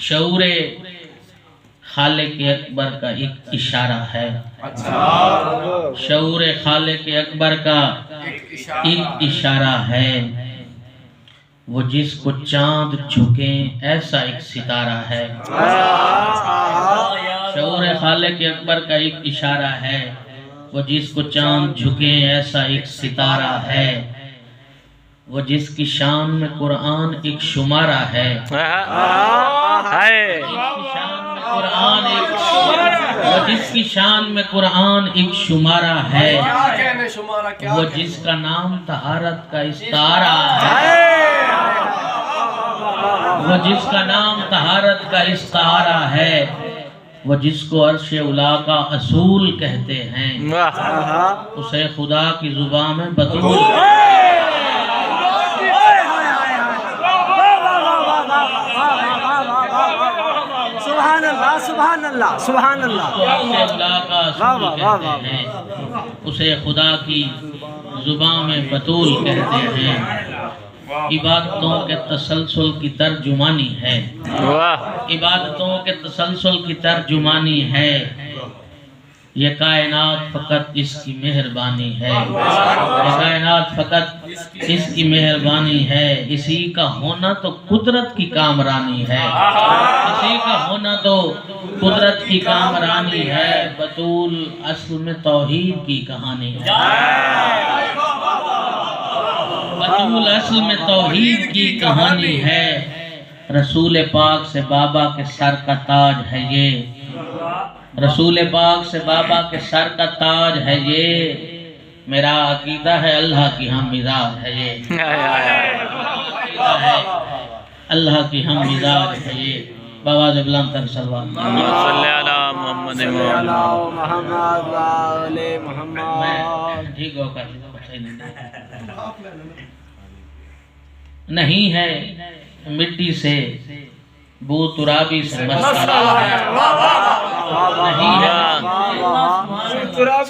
شعور خالق اکبر کا ایک اشارہ ہے، شعور خالق اکبر کا ایک اشارہ ہے، وہ جس کو چاند جھکیں ایسا ایک ستارہ ہے۔ شعور خالق اکبر کا ایک اشارہ ہے، وہ جس کو چاند جھکیں ایسا ایک ستارہ ہے، وہ جس کی شان میں قرآن ایک شمارہ ہے، وہ جس کی شان میں قرآن ایک شمارہ ہے، وہ جس کا نام طہارت کا استعارہ ہے، وہ جس کا نام طہارت کا استعارہ ہے، وہ جس کو عرش اولیٰ کا اصول کہتے ہیں، اسے خدا کی زبان میں بطول سبحان اللہ سبحان اللہ سبحان اللہ، اسے خدا کی زبان میں بطول کہتے ہیں۔ عبادتوں کے تسلسل کی ترجمانی ہے، عبادتوں کے تسلسل کی ترجمانی ہے، یہ کائنات فقط اس کی مہربانی ہے، یہ کائنات فقط اس کی مہربانی ہے، اسی کا ہونا تو قدرت کی کامرانی ہے، اسی کا ہونا تو قدرت کی کامرانی ہے، بطول اصل میں توحید کی کہانی ہے، بطول اصل میں توحید کی کہانی ہے، رسول پاک سے بابا کے سر کا تاج ہے یہ، رسول پاک سے بابا کے سر کا تاج ہے یہ، میرا عقیدہ ہے اللہ کی ہم مزاج ہے یہ، اللہ کی ہم مزاج ہے یہ، بابا سے بلند تر صلوات صلی اللہ محمد محمد ٹھیک ہو کر نہیں ہے مٹی سے بو ترابی سے مسئلہ ہے، نہیں ہے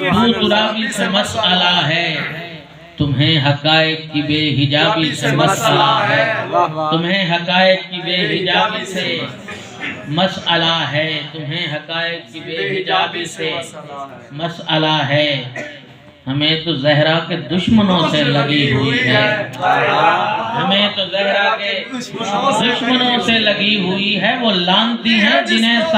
بو ترابی سے مسئلہ ہے، تمہیں حقائق کی بے حجابی سے مسئلہ ہے، تمہیں حقائق کی بے حجابی سے مسئلہ ہے، تمہیں حقائق کی بے حجابی سے مسئلہ ہے، ہمیں تو زہرا کے دشمنوں سے لگی ہوئی ہے، ہمیں تو زہرا کے دشمنوں سے لگی ہوئی ہے، وہ لانتی ہیں جنہیں